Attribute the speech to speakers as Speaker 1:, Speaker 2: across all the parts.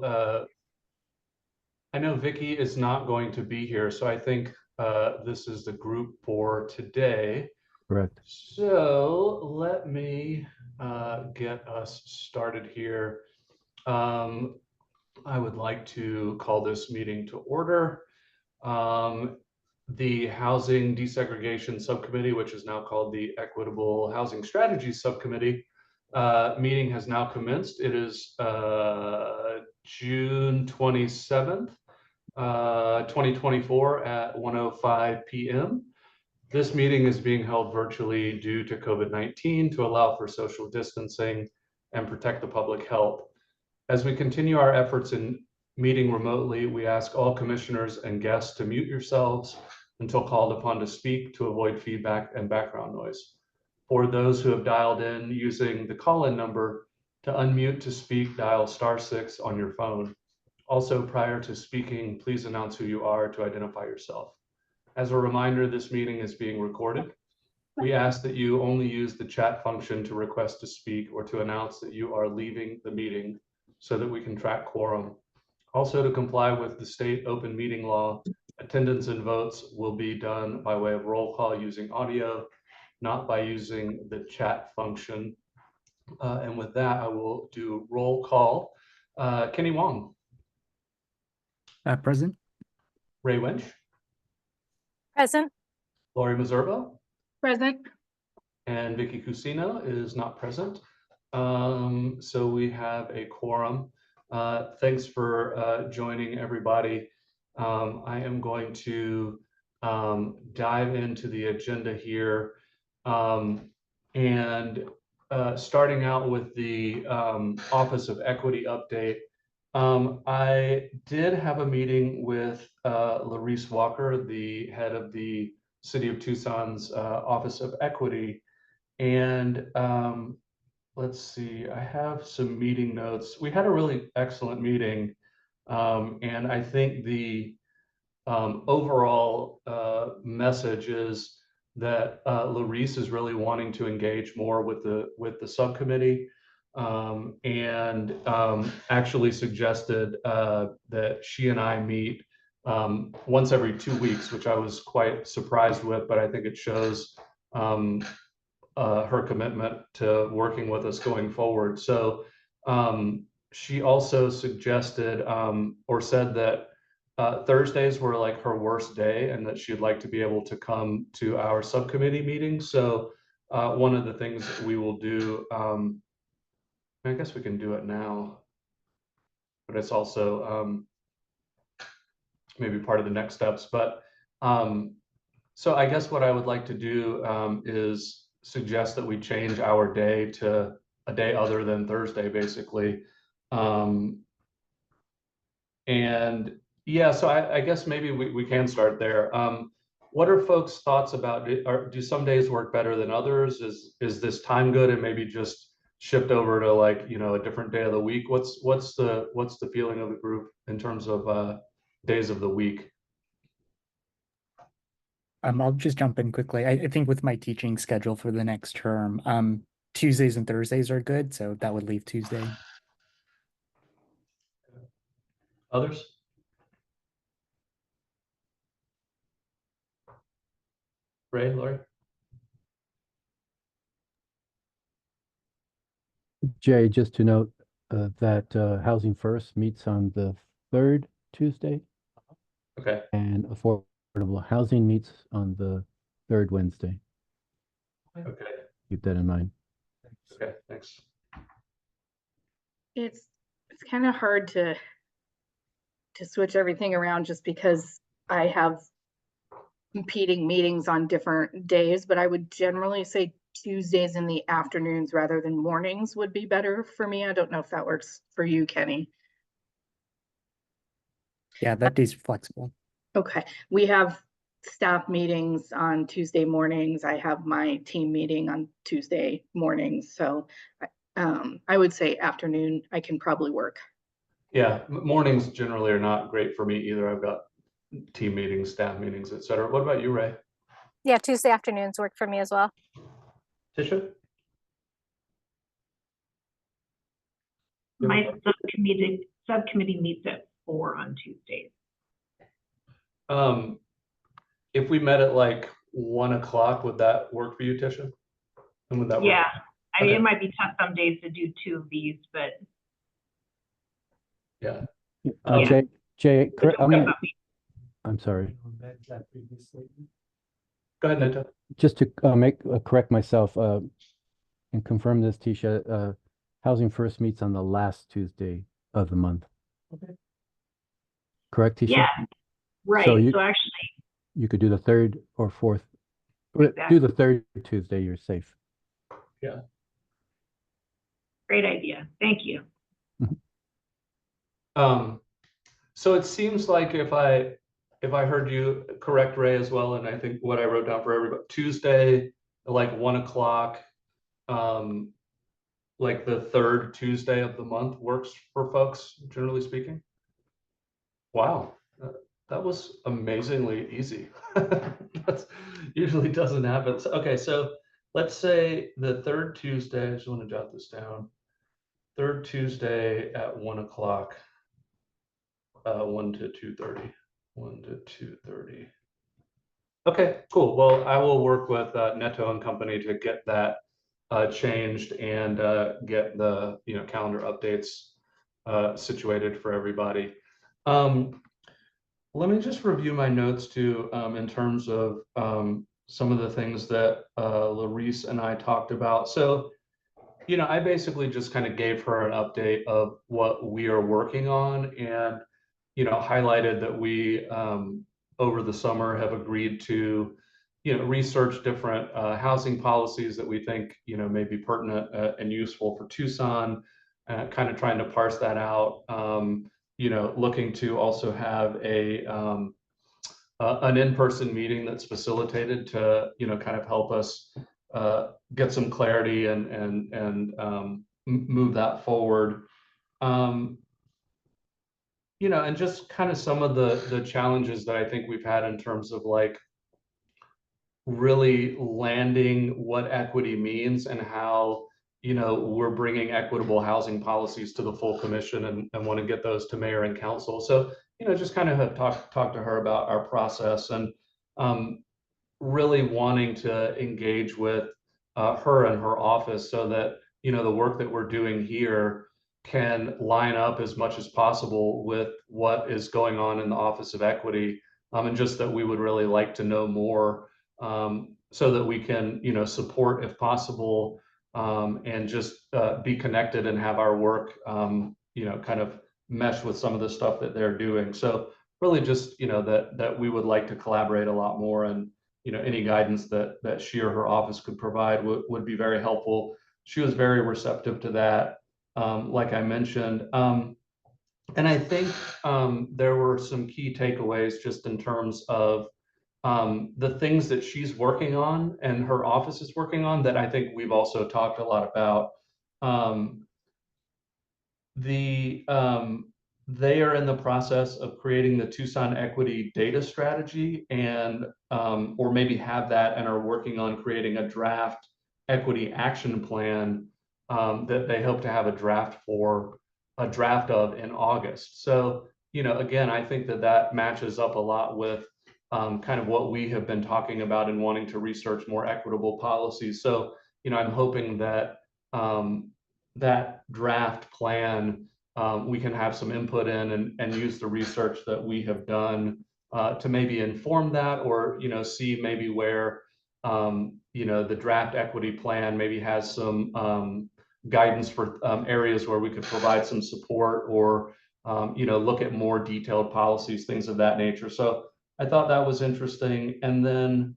Speaker 1: I know Vicky is not going to be here, so I think this is the group for today.
Speaker 2: Correct.
Speaker 1: So let me get us started here. I would like to call this meeting to order. The Housing Desegregation Subcommittee, which is now called the Equitable Housing Strategy Subcommittee, meeting has now commenced. It is June 27th, 2024 at 1:05 p.m. This meeting is being held virtually due to COVID-19 to allow for social distancing and protect the public health. As we continue our efforts in meeting remotely, we ask all commissioners and guests to mute yourselves until called upon to speak to avoid feedback and background noise. For those who have dialed in using the call-in number, to unmute to speak, dial *6 on your phone. Also, prior to speaking, please announce who you are to identify yourself. As a reminder, this meeting is being recorded. We ask that you only use the chat function to request to speak or to announce that you are leaving the meeting so that we can track quorum. Also, to comply with the state open meeting law, attendance and votes will be done by way of roll call using audio, not by using the chat function. And with that, I will do roll call. Kenny Wong.
Speaker 3: Present.
Speaker 1: Ray Winch.
Speaker 4: Present.
Speaker 1: Lori Miserva.
Speaker 4: Present.
Speaker 1: And Vicky Cusino is not present. So we have a quorum. Thanks for joining, everybody. I am going to dive into the agenda here. And starting out with the Office of Equity update, I did have a meeting with Larice Walker, the head of the City of Tucson's Office of Equity. And let's see, I have some meeting notes. We had a really excellent meeting. And I think the overall message is that Larice is really wanting to engage more with the subcommittee, and actually suggested that she and I meet once every 2 weeks, which I was quite surprised with, but I think it shows her commitment to working with us going forward. So she also suggested or said that Thursdays were like her worst day and that she'd like to be able to come to our subcommittee meetings. So one of the things that we will do, I guess we can do it now, but it's also maybe part of the next steps. But so I guess what I would like to do is suggest that we change our day to a day other than Thursday, basically. And yeah, so I guess maybe we can start there. What are folks' thoughts about it? Do some days work better than others? Is this time good and maybe just shift over to, like, you know, a different day of the week? What's the feeling of the group in terms of days of the week?
Speaker 3: I'll just jump in quickly. I think with my teaching schedule for the next term, Tuesdays and Thursdays are good, so that would leave Tuesday.
Speaker 1: Others? Ray, Lori?
Speaker 2: Jay, just to note that Housing First meets on the third Tuesday.
Speaker 1: Okay.
Speaker 2: And Affordable Housing meets on the third Wednesday.
Speaker 1: Okay.
Speaker 2: Keep that in mind.
Speaker 1: Okay, thanks.
Speaker 4: It's kind of hard to switch everything around just because I have competing meetings on different days, but I would generally say Tuesdays in the afternoons rather than mornings would be better for me. I don't know if that works for you, Kenny.
Speaker 3: Yeah, that day's flexible.
Speaker 4: Okay, we have staff meetings on Tuesday mornings. I have my team meeting on Tuesday mornings. So I would say afternoon, I can probably work.
Speaker 1: Yeah, mornings generally are not great for me either. I've got team meetings, staff meetings, etc. What about you, Ray?
Speaker 4: Yeah, Tuesday afternoons work for me as well.
Speaker 1: Tisha?
Speaker 5: My subcommittee meets at 4 on Tuesdays.
Speaker 1: If we met at like 1 o'clock, would that work for you, Tisha? And would that work?
Speaker 5: Yeah, I mean,
Speaker 1: Okay.
Speaker 5: it might be tough some days to do 2 of these, but
Speaker 1: Yeah.
Speaker 5: Yeah.
Speaker 2: Jay,
Speaker 5: but don't worry about me.
Speaker 2: I'm sorry.
Speaker 1: Go ahead, Neta.
Speaker 2: Just to correct myself and confirm this, Tisha, Housing First meets on the last Tuesday of the month.
Speaker 1: Okay.
Speaker 2: Correct, Tisha?
Speaker 5: Yeah, right.
Speaker 2: So you-
Speaker 5: So actually,
Speaker 2: You could do the 3rd or 4th. Do
Speaker 5: Exactly.
Speaker 2: the 3rd Tuesday, you're safe.
Speaker 5: great idea. Thank you.
Speaker 1: So it seems like if I heard you correct, Ray, as well, and I think what I wrote down for everybody, Tuesday, like 1 o'clock, like the 3rd Tuesday of the month works for folks, generally speaking. Wow, that was amazingly easy. That usually doesn't happen. So, okay, so let's say the 3rd Tuesday, I just want to jot this down. 3rd Tuesday at 1 o'clock, 1 to 2:30, 1 to 2:30. Okay, cool. Well, I will work with Neto and company to get that changed and get the calendar updates situated for everybody. Let me just review my notes too, in terms of some of the things that Larice and I talked about. So, I basically just kind of gave her an update of what we are working on and, highlighted that we, over the summer have agreed to, research different housing policies that we think, may be pertinent and useful for Tucson, kind of trying to parse that out. Looking to also have an in-person meeting that's facilitated to, kind of help us get some clarity and move that forward. And just kind of some of the challenges that I think we've had in terms of like really landing what equity means and how we're bringing equitable housing policies to the full commission and want to get those to mayor and council. So just kind of have talked to her about our process and really wanting to engage with her and her office so that the work that we're doing here can line up as much as possible with what is going on in the Office of Equity, and just that we would really like to know more, so that we can support if possible, and just be connected and have our work kind of mesh with some of the stuff that they're doing. So really just that we would like to collaborate a lot more, and any guidance that she or her office could provide would be very helpful. She was very receptive to that, like I mentioned. And I think there were some key takeaways just in terms of the things that she's working on and her office is working on that I think we've also talked a lot about. They are in the process of creating the Tucson Equity Data Strategy and or maybe have that and are working on creating a draft equity action plan that they hope to have a draft of in August. So, again, I think that matches up a lot with kind of what we have been talking about and wanting to research more equitable policies. So, I'm hoping that that draft plan we can have some input in and use the research that we have done to maybe inform that, or see maybe where the draft equity plan maybe has some guidance for areas where we could provide some support, or look at more detailed policies, things of that nature. So I thought that was interesting. And then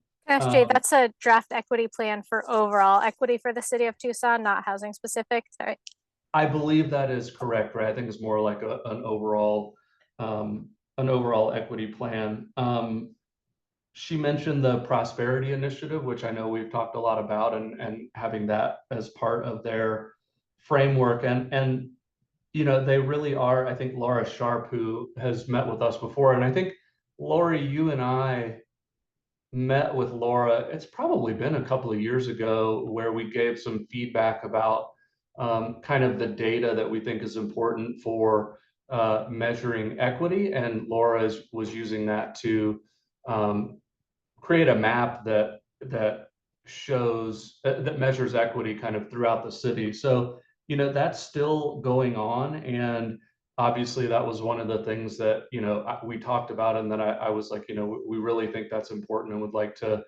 Speaker 6: Jay, that's a draft equity plan for overall equity for the city of Tucson, not housing specific. Sorry.
Speaker 1: I believe that is correct, right? I think it's more like an overall equity plan. She mentioned the Prosperity Initiative, which I know we've talked a lot about, and having that as part of their framework. And they really are, I think Laura Sharp, who has met with us before, and I think Lori, you and I met with Laura, it's probably been a couple of years ago, where we gave some feedback about kind of the data that we think is important for measuring equity. And Laura was using that to create a map that shows that measures equity kind of throughout the city. So, you know, that's still going on. And obviously that was one of the things that, you know, we talked about, and then I was like, you know, we really think that's important and would like to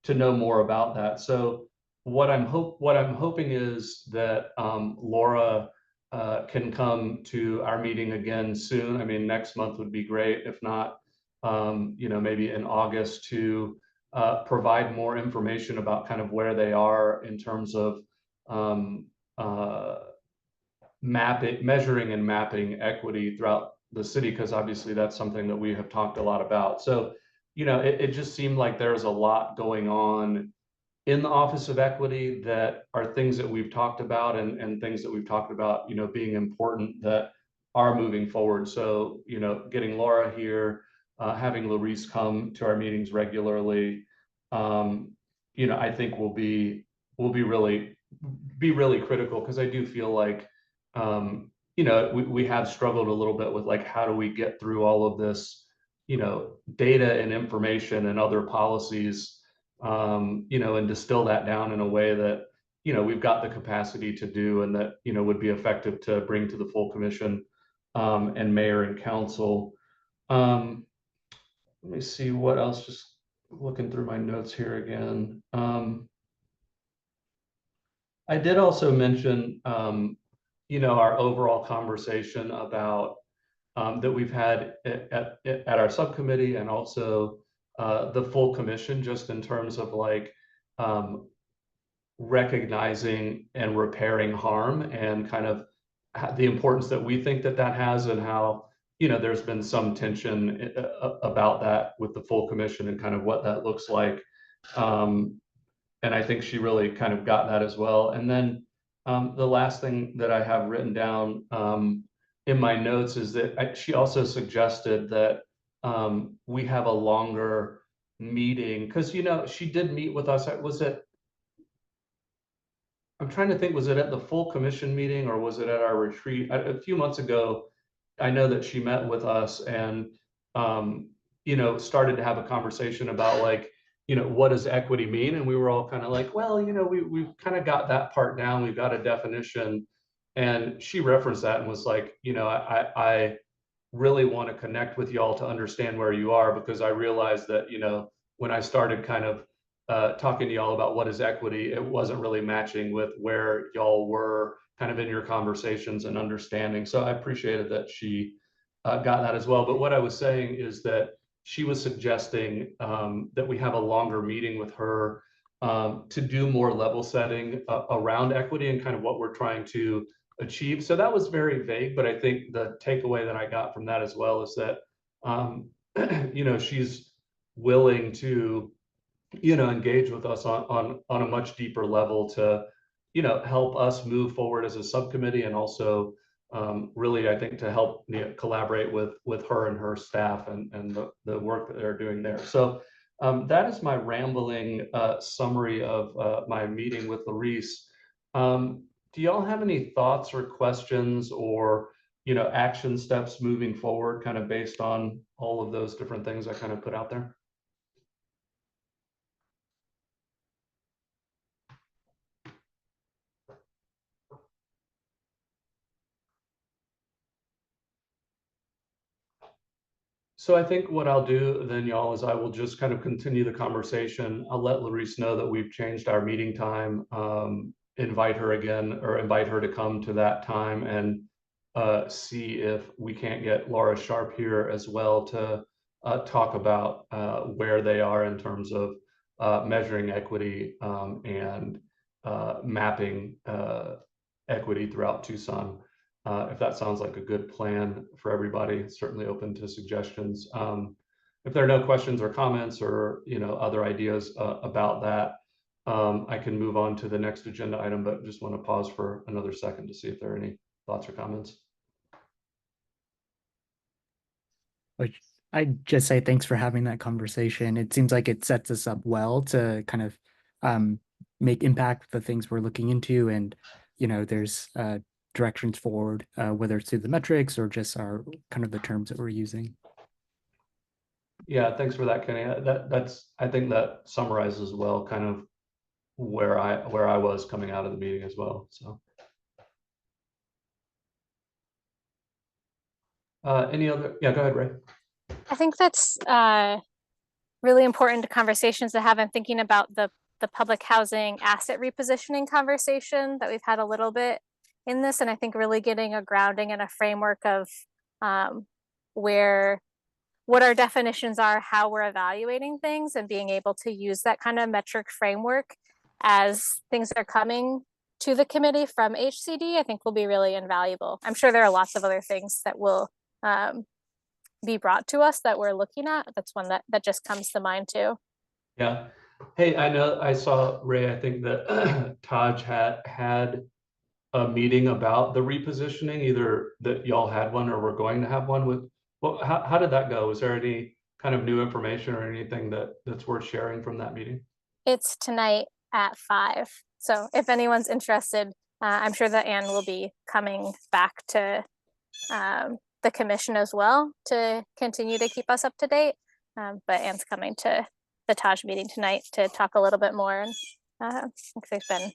Speaker 1: know more about that. So what I'm hoping is that Laura can come to our meeting again soon. I mean, next month would be great. If not, you know, maybe in August, to provide more information about kind of where they are in terms of measuring and mapping equity throughout the city, because obviously that's something that we have talked a lot about. So, you know, it just seemed like there's a lot going on in the Office of Equity that are things that we've talked about, and things that we've talked about, you know, being important that are moving forward. So, you know, getting Laura here, having Larice come to our meetings regularly, you know, I think will be really critical, because I do feel like, you know, we have struggled a little bit with like, how do we get through all of this, you know, data and information and other policies, you know, and distill that down in a way that, you know, we've got the capacity to do, and that, you know, would be effective to bring to the full commission, and mayor and council. Let me see what else, just looking through my notes here again. I did also mention, you know, our overall conversation about that we've had at our subcommittee, and also the full commission, just in terms of like recognizing and repairing harm, and kind of the importance that we think that that has, and how, you know, there's been some tension about that with the full commission, and kind of what that looks like. And I think she really kind of got that as well. And then the last thing that I have written down in my notes is that she also suggested that we have a longer meeting, because, you know, she did meet with us. I'm trying to think, was it at the full commission meeting, or was it at our retreat? A few months ago, I know that she met with us, and, you know, started to have a conversation about like, you know, what does equity mean? And we were all kind of like, well, you know, we've kind of got that part down. We've got a definition. And she referenced that and was like, you know, I really want to connect with y'all to understand where you are, because I realized that, you know, when I started kind of talking to y'all about what is equity, it wasn't really matching with where y'all were kind of in your conversations and understanding. So I appreciated that she got that as well. But what I was saying is that she was suggesting that we have a longer meeting with her to do more level setting around equity, and kind of what we're trying to achieve. So that was very vague, but I think the takeaway that I got from that as well is that, you know, she's willing to, you know, engage with us on a much deeper level to, you know, help us move forward as a subcommittee, and also really, I think, to help, you know, collaborate with her and her staff, and the work that they're doing there. So that is my rambling summary of my meeting with Larice. Do y'all have any thoughts or questions, or, you know, action steps moving forward, kind of based on all of those different things I kind of put out there? So I think what I'll do then, y'all, is I will just kind of continue the conversation. I'll let Larice know that we've changed our meeting time, invite her again, or invite her to come to that time, and see if we can't get Laura Sharp here as well to talk about where they are in terms of measuring equity, and mapping equity throughout Tucson. If that sounds like a good plan for everybody, certainly open to suggestions. If there are no questions or comments, or, you know, other ideas about that, I can move on to the next agenda item, but just want to pause for another second to see if there are any thoughts or comments.
Speaker 3: Which I'd just say thanks for having that conversation. It seems like it sets us up well to kind of make impact the things we're looking into, and there's directions forward, whether it's through the metrics or just our kind of the terms that we're using.
Speaker 1: Yeah, thanks for that, Kenny. I think that summarizes well kind of where I was coming out of the meeting as well. So any other, yeah, go ahead, Ray.
Speaker 6: I think that's really important conversations to have. I'm thinking about the public housing asset repositioning conversation that we've had a little bit in this, and I think really getting a grounding and a framework of what our definitions are, how we're evaluating things, and being able to use that kind of metric framework as things are coming to the committee from HCD, I think will be really invaluable. I'm sure there are lots of other things that will be brought to us that we're looking at. That's one that just comes to mind too.
Speaker 1: Yeah. Hey, I know I saw, Ray, I think that Taj had a meeting about the repositioning, either that y'all had one or were going to have one with, well, how did that go? Was there any kind of new information or anything that's worth sharing from that meeting?
Speaker 6: It's tonight at 5. So if anyone's interested, I'm sure that Anne will be coming back to the commission as well to continue to keep us up to date. But Anne's coming to the Taj meeting tonight to talk a little bit more. And I think there's been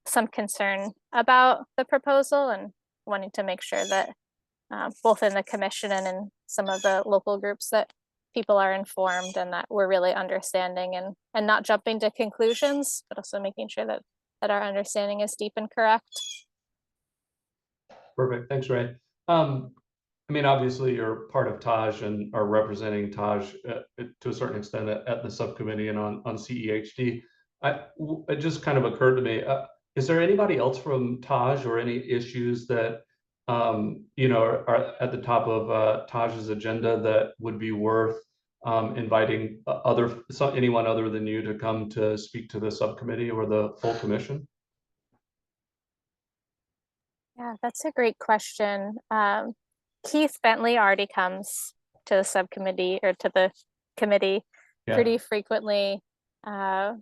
Speaker 6: some concern about the proposal and wanting to make sure that both in the commission and in some of the local groups that people are informed and that we're really understanding and not jumping to conclusions, but also making sure that our understanding is deep and correct.
Speaker 1: Perfect. Thanks, Ray. I mean, obviously you're part of Taj and are representing Taj to a certain extent at the subcommittee and on CEHD. It just kind of occurred to me, is there anybody else from Taj or any issues that are at the top of Taj's agenda that would be worth inviting anyone other than you to come to speak to the subcommittee or the full commission?
Speaker 6: Yeah, that's a great question. Keith Bentley already comes to the subcommittee or to the committee pretty frequently. Yeah,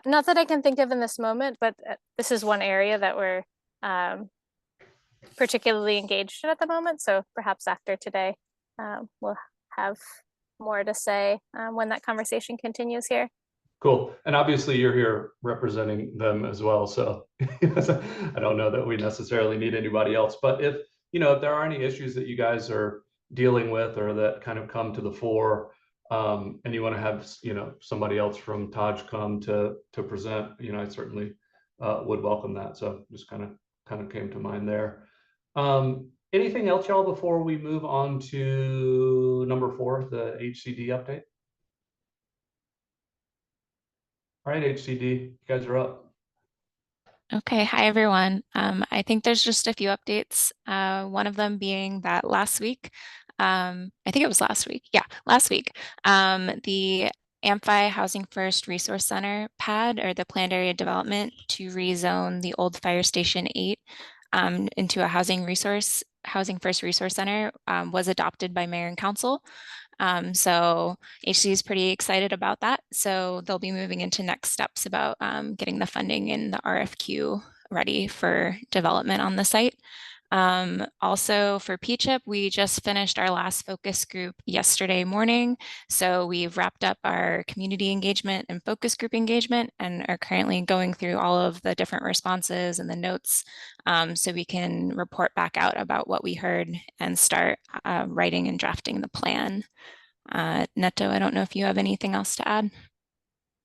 Speaker 6: not that I can think of in this moment, but this is one area that we're particularly engaged in at the moment. So perhaps after today, we'll have more to say when that conversation continues here.
Speaker 1: Cool. And obviously you're here representing them as well. So I don't know that we necessarily need anybody else, but if there are any issues that you guys are dealing with or that kind of come to the fore, and you want to have, somebody else from Taj come to present, I certainly would welcome that. So just kind of came to mind there. Anything else, y'all, before we move on to number 4, the HCD update? All right, HCD, you guys are up.
Speaker 7: Okay, hi everyone. I think there's just a few updates. One of them being that last week, I think it was last week. Yeah, last week, the Amphi Housing First Resource Center pad, or the planned area development to rezone the old Fire Station 8 into a Housing First Resource Center, was adopted by Mayor and Council. So HC is pretty excited about that. So they'll be moving into next steps about getting the funding and the RFQ ready for development on the site. Also for PCHIP, we just finished our last focus group yesterday morning. So we've wrapped up our community engagement and focus group engagement and are currently going through all of the different responses and the notes, so we can report back out about what we heard and start writing and drafting the plan. Neto, I don't know if you have anything else to add.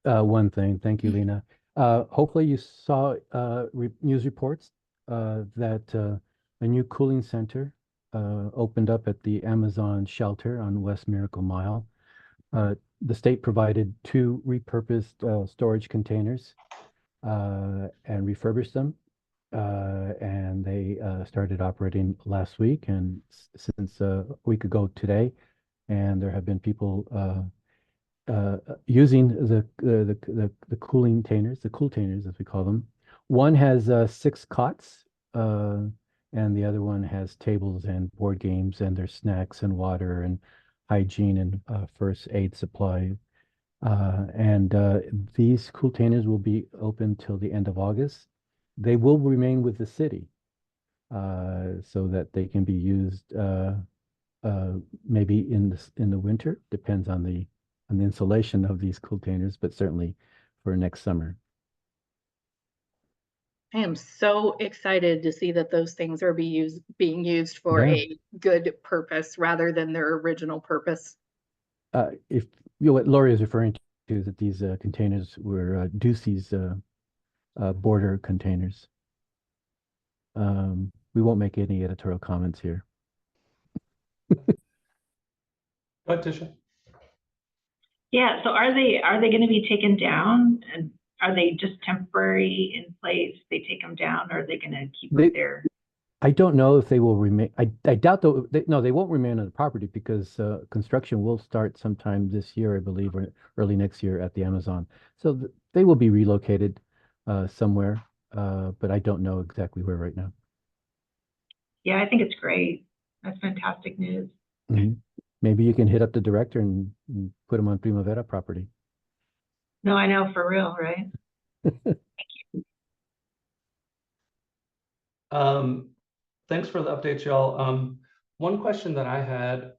Speaker 2: One thing, thank you, Lena. Hopefully you saw news reports that a new cooling center opened up at the Amazon shelter on West Miracle Mile. The state provided 2 repurposed storage containers and refurbished them. And they started operating last week, and since a week ago today, and there have been people using the cooling containers, the cool containers as we call them. One has 6 cots, and the other one has tables and board games, and there's snacks and water and hygiene and first aid supply And these containers will be open till the end of August. They will remain with the city so that they can be used maybe in the winter, depends on the insulation of these containers, but certainly for next summer.
Speaker 4: I am so excited to see that those things are being used for
Speaker 2: Yeah.
Speaker 4: a good purpose rather than their original purpose.
Speaker 2: If what Lori is referring to is that these containers were Ducey's border containers. We won't make any editorial comments here.
Speaker 1: Go ahead, Tisha.
Speaker 5: Yeah, so are they going to be taken down, and are they just temporary in place? They take them down, or are they going to keep them there?
Speaker 2: I don't know if they will remain. I doubt though. No, they won't remain on the property because construction will start sometime this year, I believe, or early next year at the Amazon. So they will be relocated somewhere, but I don't know exactly where right now.
Speaker 5: Yeah, I think it's great. That's fantastic news.
Speaker 2: Mhm. Maybe you can hit up the director and put them on Primavera property.
Speaker 5: No, I know, for real, right?
Speaker 1: Thanks for the updates, y'all. One question that I had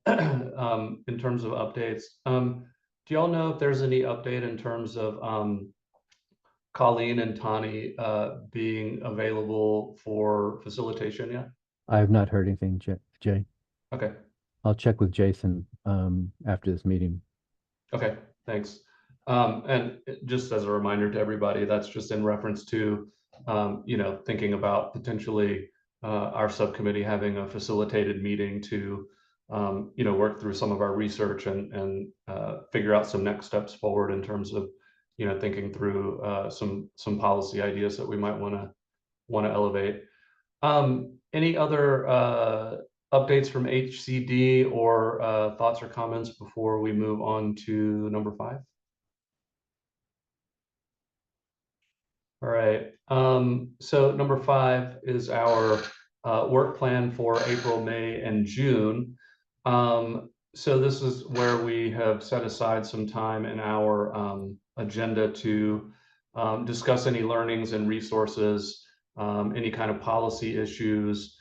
Speaker 1: in terms of updates, do y'all know if there's any update in terms of Colleen and Tani being available for facilitation yet?
Speaker 2: I have not heard anything, Jay.
Speaker 1: Okay.
Speaker 2: I'll check with Jason after this meeting.
Speaker 1: Okay, thanks. And just as a reminder to everybody, that's just in reference to, thinking about potentially our subcommittee having a facilitated meeting to, work through some of our research and figure out some next steps forward in terms of, thinking through some policy ideas that we might want to elevate. Any other updates from HCD or thoughts or comments before we move on to number 5? All right. So number 5 is our work plan for April, May, and June. So this is where we have set aside some time in our agenda to discuss any learnings and resources, any kind of policy issues,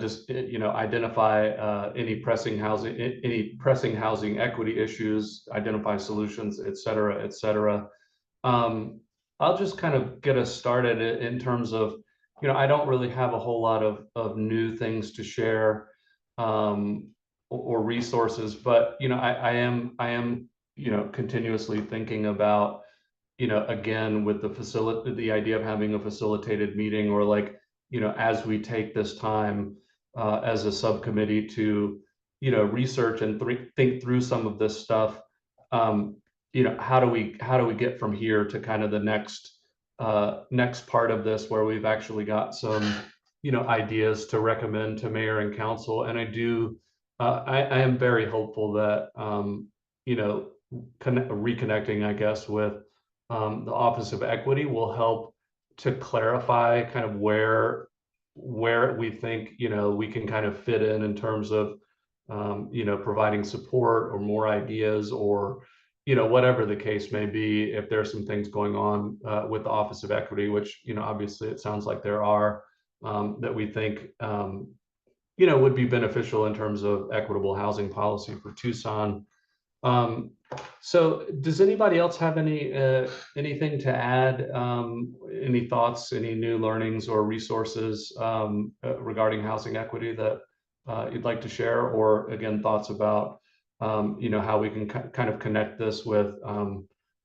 Speaker 1: just identify any pressing housing equity issues, identify solutions, et cetera, et cetera. I'll just kind of get us started in terms of, I don't really have a whole lot of new things to share or resources, but I am continuously thinking about, again, with the idea of having a facilitated meeting, or like, as we take this time as a subcommittee to, research and think through some of this stuff, how do we get from here to kind of the next part of this, where we've actually got some, ideas to recommend to mayor and council. And I am very hopeful that, reconnecting, I guess, with the Office of Equity will help to clarify kind of where we think, we can kind of fit in terms of, providing support or more ideas, or, whatever the case may be. If there's some things going on with the Office of Equity, which, obviously it sounds like there are, that we think, would be beneficial in terms of equitable housing policy for Tucson. So does anybody else have anything to add? Any thoughts, any new learnings or resources regarding housing equity that you'd like to share, or again, thoughts about how we can kind of connect this with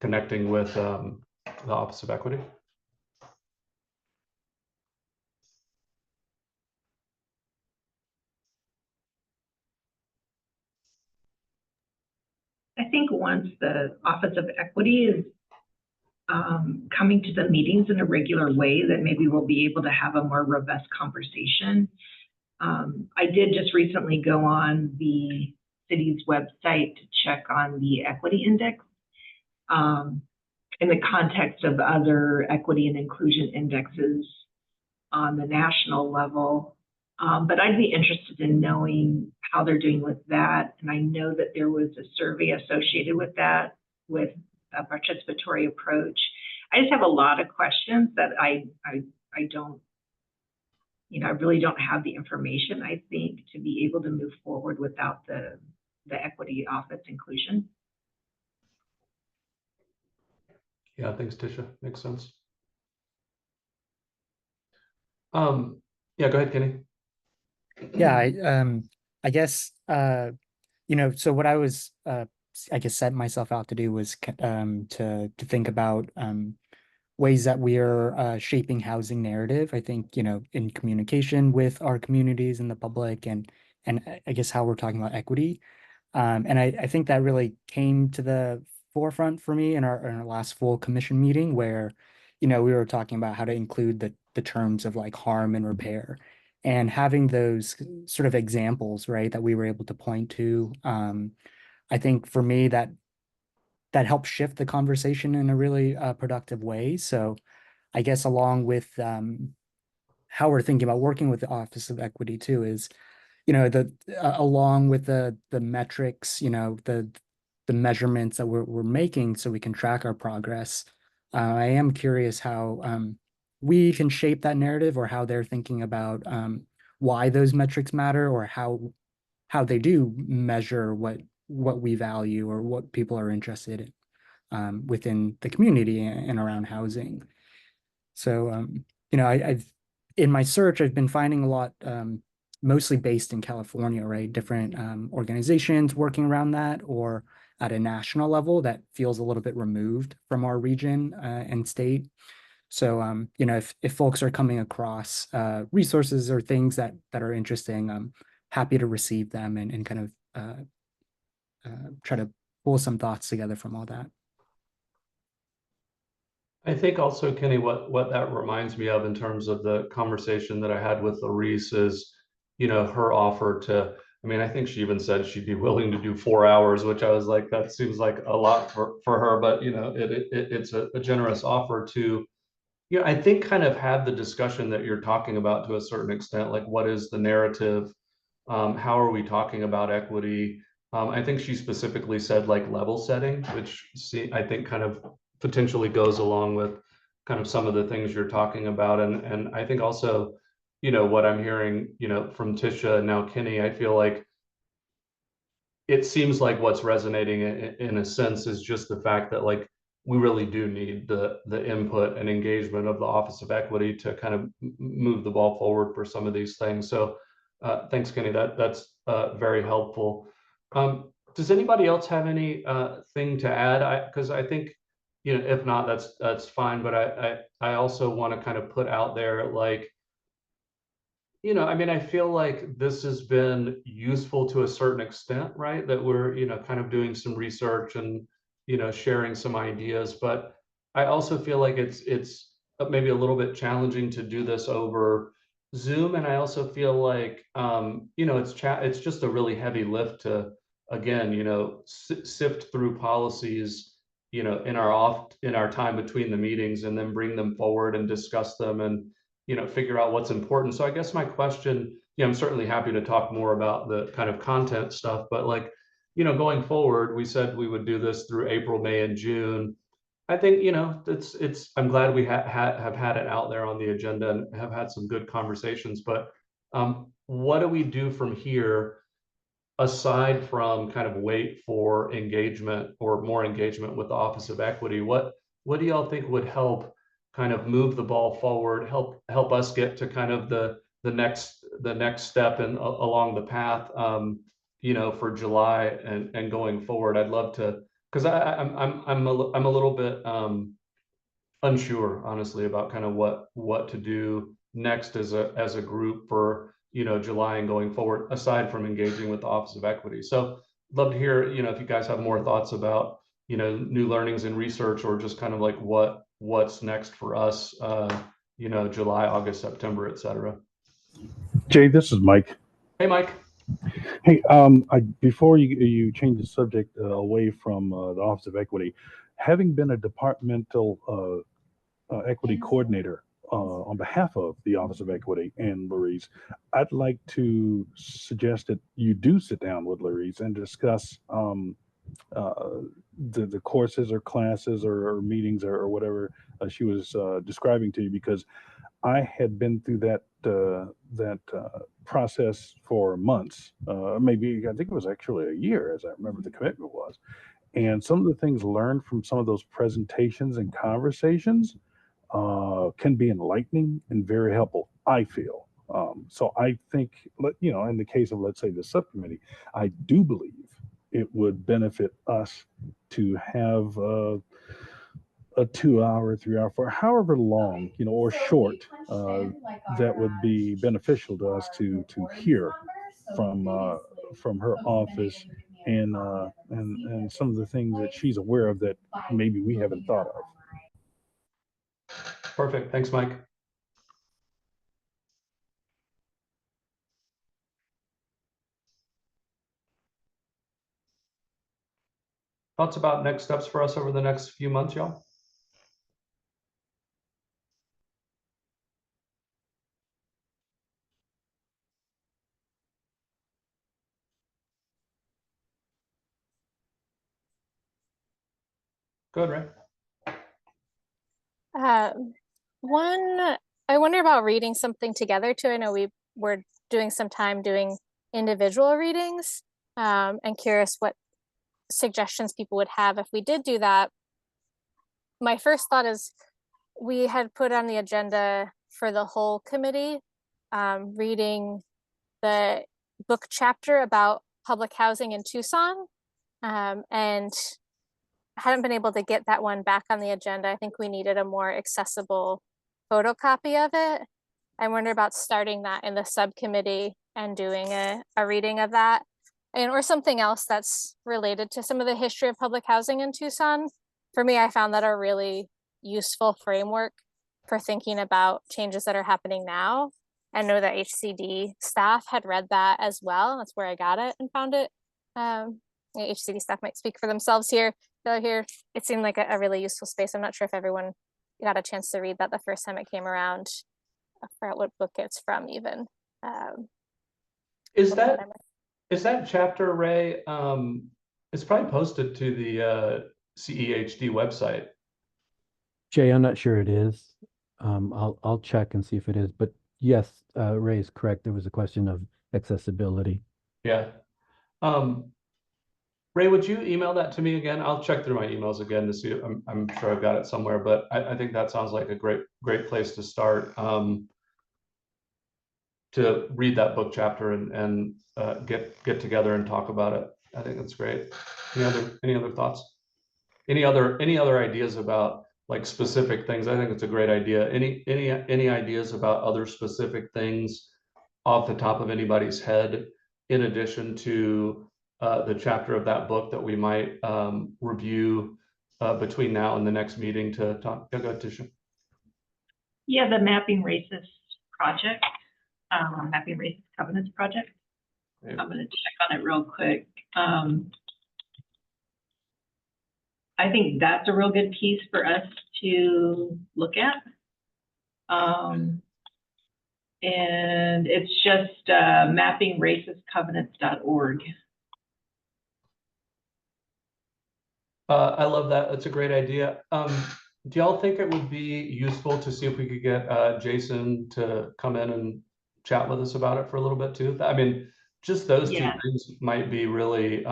Speaker 1: connecting with the Office of Equity?
Speaker 5: I think once the Office of Equity is coming to the meetings in a regular way, that maybe we'll be able to have a more robust conversation. I did just recently go on the city's website to check on the equity index in the context of other equity and inclusion indexes on the national level. But I'd be interested in knowing how they're doing with that. And I know that there was a survey associated with that, with a participatory approach. I just have a lot of questions that I don't, I really don't have the information, I think, to be able to move forward without the equity office inclusion.
Speaker 1: Yeah, thanks, Tisha. Makes sense. Yeah, go ahead, Kenny.
Speaker 3: Yeah, I guess so what I was I guess set myself out to do was to think about ways that we are shaping housing narrative. I think, in communication with our communities and the public, and I guess how we're talking about equity. And I think that really came to the forefront for me in our last full commission meeting, where, we were talking about how to include the terms of like harm and repair, and having those sort of examples, right, that we were able to point to. I think for me that helped shift the conversation in a really productive way. So I guess along with how we're thinking about working with the Office of Equity too is, along with the metrics, the measurements that we're making so we can track our progress. I am curious how we can shape that narrative, or how they're thinking about why those metrics matter, or how they do measure what we value or what people are interested in within the community and around housing. So, I've in my search, I've been finding a lot, mostly based in California, right? Different organizations working around that, or at a national level that feels a little bit removed from our region and state. So, if folks are coming across resources or things that are interesting, I'm happy to receive them and kind of try to pull some thoughts together from all that.
Speaker 1: I think also, Kenny, what that reminds me of in terms of the conversation that I had with Larice is, her offer to, I think she even said she'd be willing to do 4 hours, which I was like, that seems like a lot for her, but it's a generous offer to, I think kind of have the discussion that you're talking about to a certain extent, like what is the narrative? How are we talking about equity? I think she specifically said like level setting, which I think kind of potentially goes along with kind of some of the things you're talking about. And I think also, what I'm hearing, from Tisha and now Kenny, I feel like it seems like what's resonating in a sense is just the fact that like we really do need the input and engagement of the Office of Equity to kind of move the ball forward for some of these things. So thanks, Kenny. That's very helpful. Does anybody else have any thing to add? Because I think, if not, that's fine. But I also want to kind of put out there, like, I feel like this has been useful to a certain extent, right? That we're, kind of doing some research and, sharing some ideas. But I also feel like it's maybe a little bit challenging to do this over Zoom. And I also feel like, it's just a really heavy lift to, again, sift through policies, in our time between the meetings, and then bring them forward and discuss them and, figure out what's important. So I guess my question, I'm certainly happy to talk more about the kind of content stuff, but like, going forward, we said we would do this through April, May, and June. I think, I'm glad we have had it out there on the agenda and have had some good conversations, but what do we do from here aside from kind of wait for engagement or more engagement with the Office of Equity? What do y'all think would help kind of move the ball forward, help us get to kind of the next step and along the path, for July and going forward? I'd love to, because I'm a little bit unsure, honestly, about kind of what to do next as a group for, July and going forward, aside from engaging with the Office of Equity. So love to hear, if you guys have more thoughts about, new learnings and research, or just kind of like what's next for us, July, August, September, et cetera.
Speaker 8: Jay, this is Mike.
Speaker 1: Hey, Mike.
Speaker 8: Hey, before you change the subject away from the Office of Equity, having been a departmental equity coordinator on behalf of the Office of Equity and Larice, I'd like to suggest that you do sit down with Larice and discuss the courses or classes or meetings or whatever she was describing to you, because I had been through that process for months, maybe I think it was actually a year, as I remember the commitment was. And some of the things learned from some of those presentations and conversations can be enlightening and very helpful, I feel. So I think, in the case of, let's say, the subcommittee, I do believe it would benefit us to have a 2 hour, 3 hour, for however long, or short, that would be beneficial to us to hear from her office and some of the things that she's aware of that maybe we haven't thought of.
Speaker 1: Perfect. Thanks, Mike. Thoughts about next steps for us over the next few months, y'all? Go ahead, Ray.
Speaker 6: One, I wonder about reading something together too. I know we were doing some time doing individual readings. And curious what suggestions people would have if we did do that. My first thought is we had put on the agenda for the whole committee reading the book chapter about public housing in Tucson, and hadn't been able to get that one back on the agenda. I think we needed a more accessible photocopy of it. I wonder about starting that in the subcommittee and doing a reading of that, and or something else that's related to some of the history of public housing in Tucson. For me, I found that a really useful framework for thinking about changes that are happening now. I know that HCD staff had read that as well. That's where I got it and found it. HCD staff might speak for themselves here. So here, it seemed like a really useful space. I'm not sure if everyone got a chance to read that the first time it came around. I forgot what book it's from even.
Speaker 1: Is that chapter, Ray? It's probably posted to the CEHD website.
Speaker 2: Jay, I'm not sure it is. I'll check and see if it is. But yes, Ray is correct. There was a question of accessibility.
Speaker 1: Yeah. Ray, would you email that to me again? I'll check through my emails again to see. I'm sure I've got it somewhere, but I think that sounds like a great place to start. To read that book chapter and get together and talk about it. I think that's great. Any other thoughts? Any other ideas about like specific things? I think it's a great idea. Any ideas about other specific things off the top of anybody's head, in addition to the chapter of that book that we might review between now and the next meeting to talk? Go ahead, Tisha.
Speaker 5: Yeah, the Mapping Racist project, Mapping Racist Covenants project.
Speaker 1: Yeah.
Speaker 5: I'm going to check on it real quick. I think that's a real good piece for us to look at. And it's just mappingracistcovenants.org.
Speaker 1: I love that. That's a great idea. Do y'all think it would be useful to see if we could get Jason to come in and chat with us about it for a little bit too? I mean, just those two things might be really,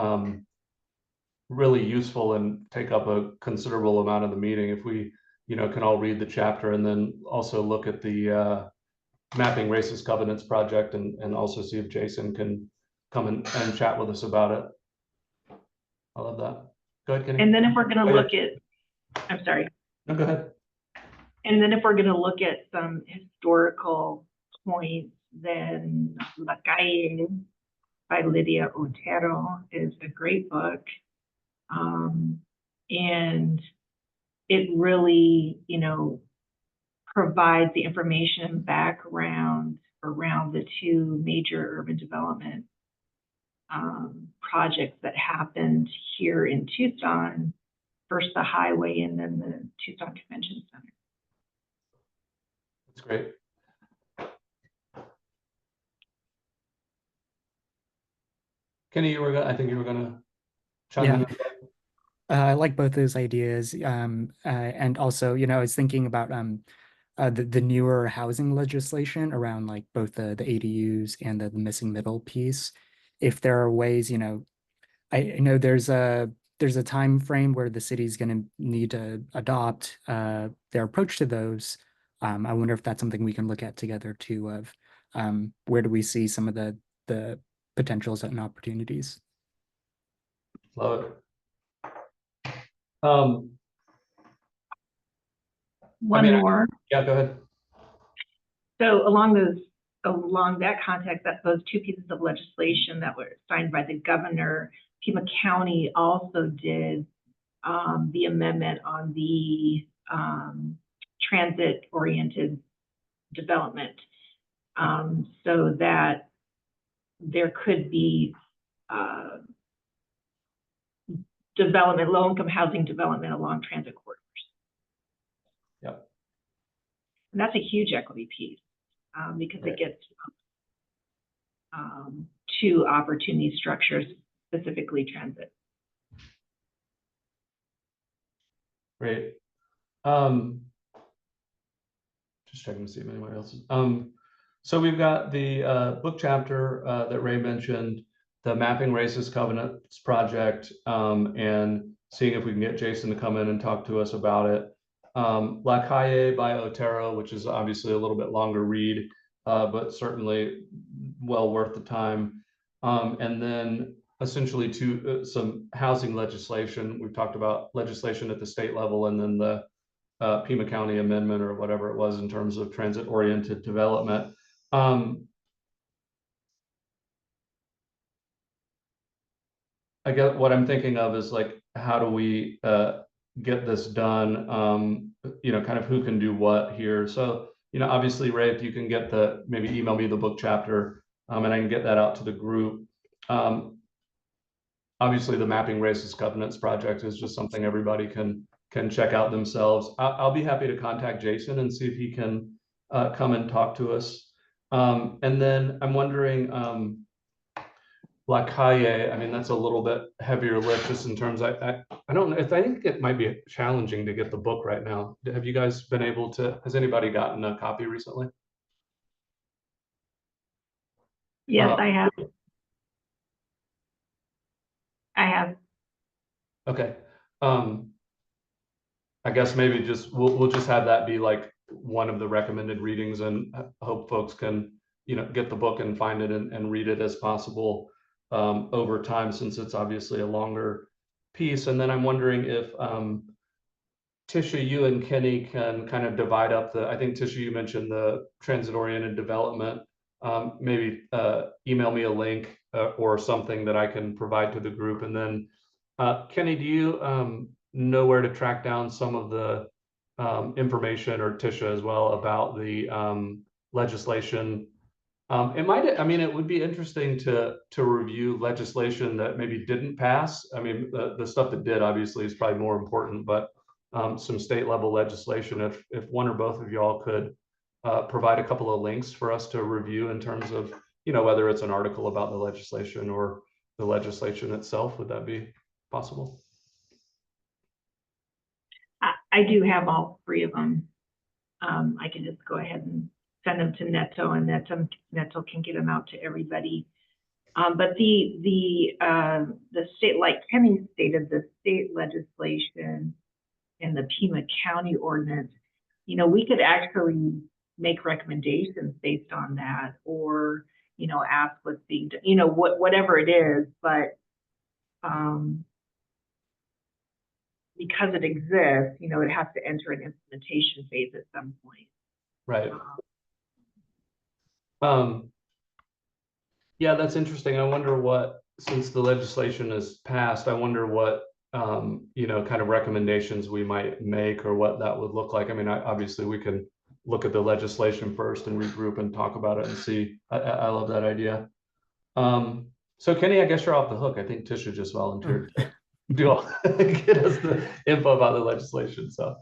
Speaker 1: really useful and take up a considerable amount of the meeting if we, can all read the chapter and then also look at the Mapping Racist Covenants project and also see if Jason can come and chat with us about it. I love that. Go ahead, Kenny.
Speaker 5: And then if we're going to look at, I'm sorry.
Speaker 1: No, go ahead.
Speaker 5: And then if we're going to look at some historical points, then La Calle by Lydia Otero is a great book. And it really, provides the information and background around the two major urban development projects that happened here in Tucson. First the highway and then the Tucson Convention Center.
Speaker 1: That's great. Kenny, I think you were gonna chime in.
Speaker 3: I like both those ideas. And also, I was thinking about the newer housing legislation around like both the ADUs and the missing middle piece. If there are ways, I know there's a time frame where the city's going to need to adopt their approach to those. I wonder if that's something we can look at together too. Of where do we see some of the potentials and opportunities?
Speaker 1: Love it. Um,
Speaker 5: One more.
Speaker 1: yeah, go ahead.
Speaker 5: So along that context, those two pieces of legislation that were signed by the governor, Pima County also did the amendment on the transit-oriented development, so that there could be development, low-income housing development along transit corridors.
Speaker 1: Yep.
Speaker 5: And that's a huge equity piece because
Speaker 1: Right.
Speaker 5: it gets to opportunity structures, specifically transit.
Speaker 1: Great. Just checking to see if anyone else is. So we've got the book chapter that Ray mentioned, the Mapping Racist Covenants project, and seeing if we can get Jason to come in and talk to us about it. La Calle by Otero, which is obviously a little bit longer read, but certainly well worth the time. And then essentially some housing legislation. We've talked about legislation at the state level, and then the Pima County amendment or whatever it was in terms of transit-oriented development. I guess what I'm thinking of is like, how do we get this done? Kind of who can do what here. So, obviously, Ray, if you can maybe email me the book chapter, and I can get that out to the group. Obviously, the Mapping Racist Covenants project is just something everybody can check out themselves. I'll be happy to contact Jason and see if he can come and talk to us. And then I'm wondering, La Calle, I mean, that's a little bit heavier lift just in terms, I don't know, I think it might be challenging to get the book right now. Have you guys been able to, has anybody gotten a copy recently?
Speaker 5: Yes, I have.
Speaker 1: Okay. I guess maybe we'll just have that be like one of the recommended readings, and hope folks can, get the book and find it and read it as possible over time, since it's obviously a longer piece. And then I'm wondering if Tisha, you and Kenny can kind of divide up I think Tisha, you mentioned the transit-oriented development. Maybe email me a link or something that I can provide to the group. And then Kenny, do you know where to track down some of the information, or Tisha as well, about the legislation? It would be interesting to review legislation that maybe didn't pass. I mean, the stuff that did obviously is probably more important, but some state level legislation, if one or both of y'all could provide a couple of links for us to review in terms of, whether it's an article about the legislation or the legislation itself, would that be possible?
Speaker 5: I do have all three of them. I can just go ahead and send them to Neto, and Neto can get them out to everybody. But the state, like Kenny stated, the state legislation and the Pima County ordinance, we could actually make recommendations based on that, or ask what's being done, whatever it is. But because it exists, it has to enter an implementation phase at some point.
Speaker 1: Right. Yeah, that's interesting. I wonder since the legislation is passed, I wonder what, kind of recommendations we might make, or what that would look like. I mean, obviously we can look at the legislation first and regroup and talk about it and see. I love that idea. So Kenny, I guess you're off the hook. I think Tisha just volunteered to get us the info about the legislation. So.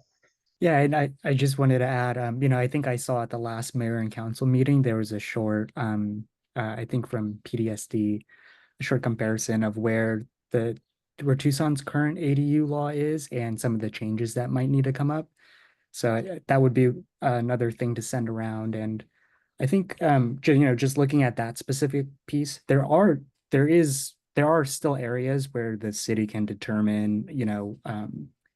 Speaker 3: Yeah, and I just wanted to add, I think I saw at the last mayor and council meeting, there was a short, I think from PDSD, a short comparison of where the where Tucson's current ADU law is and some of the changes that might need to come up. So that would be another thing to send around. And I think just looking at that specific piece, there are still areas where the city can determine,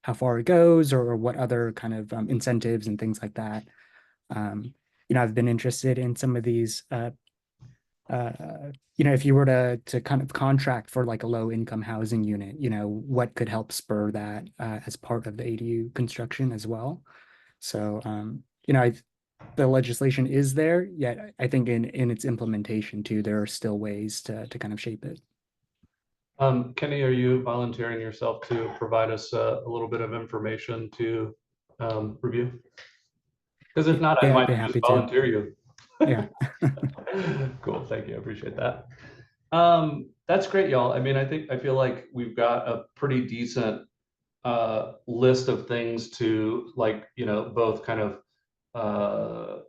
Speaker 3: how far it goes or what other kind of incentives and things like that. I've been interested in some of these if you were to kind of contract for like a low income housing unit, what could help spur that as part of the ADU construction as well. So, the legislation is there, yet I think in its implementation too, there are still ways to kind of shape it.
Speaker 1: Kenny, are you volunteering yourself to provide us a little bit of information to review? Because if not, I
Speaker 3: Yeah, I'd
Speaker 1: might
Speaker 3: be
Speaker 1: just
Speaker 3: happy to.
Speaker 1: volunteer you.
Speaker 3: Yeah.
Speaker 1: Cool, thank you, I appreciate that. That's great, y'all. I mean, I feel like we've got a pretty decent list of things to both kind of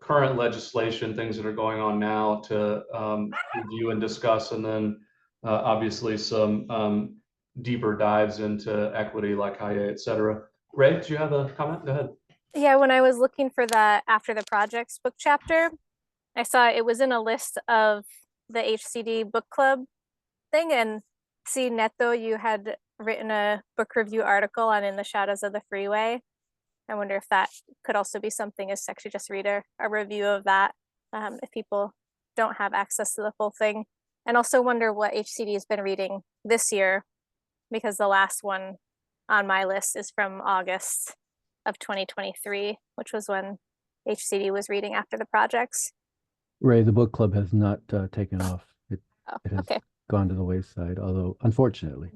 Speaker 1: current legislation, things that are going on now to review and discuss, and then obviously some deeper dives into equity like IA, et cetera. Ray, do you have a comment? Go ahead.
Speaker 6: Yeah, when I was looking for the After the Projects book chapter, I saw it was in a list of the HCD book club thing, and see, Neto, you had written a book review article on In the Shadows of the Freeway. I wonder if that could also be something as actually just read a review of that if people don't have access to the full thing. And also wonder what HCD has been reading this year, because the last one on my list is from August of 2023, which was when HCD was reading After the Projects.
Speaker 2: Ray, the book club has not taken off. It has
Speaker 6: Okay.
Speaker 2: gone to the wayside, although unfortunately.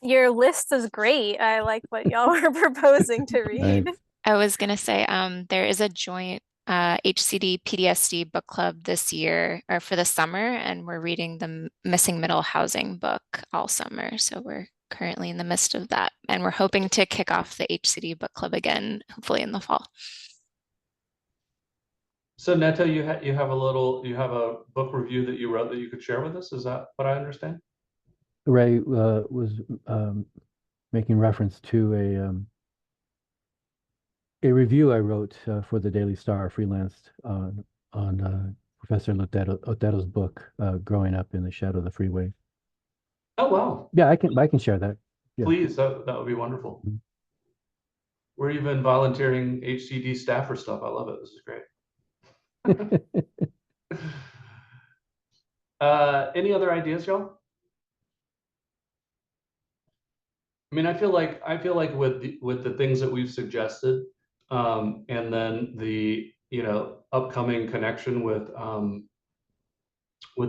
Speaker 6: Your list is great. I like what y'all were proposing to read.
Speaker 2: Thanks.
Speaker 7: I was going to say, there is a joint HCD PDSD book club this year or for the summer, and we're reading the Missing Middle Housing book all summer. So we're currently in the midst of that, and we're hoping to kick off the HCD book club again, hopefully in the fall.
Speaker 1: So Neto, you have a book review that you wrote that you could share with us. Is that what I understand?
Speaker 2: Ray was making reference to a review I wrote for the Daily Star, freelanced on Professor Loteto's book, Growing Up in the Shadow of the Freeway.
Speaker 1: Oh, wow.
Speaker 2: Yeah, I can share that. Yeah.
Speaker 1: Please, that would be wonderful. We're even volunteering HCD staff for stuff. I love it. This is great. Any other ideas, y'all? I mean, I feel like with the things that we've suggested, and then the upcoming connection with the